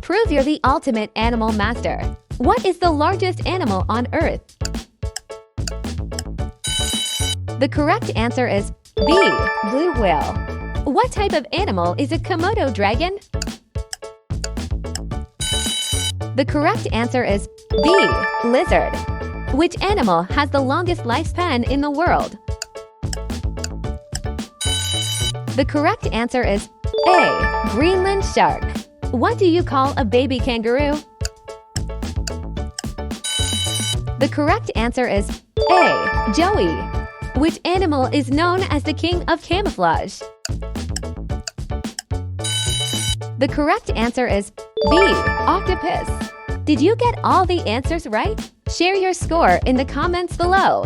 Prove you're the ultimate animal master. What is the largest animal on Earth? The correct answer is B. Blue whale. What type of animal is a Komodo dragon? The correct answer is B. Lizard. Which animal has the longest lifespan in the world? The correct answer is A. Greenland shark. What do you call a baby kangaroo? The correct answer is A. Joey. Which animal is known as the king of camouflage? The correct answer is B. Octopus. Did you get all the answers right? Share your score in the comments below.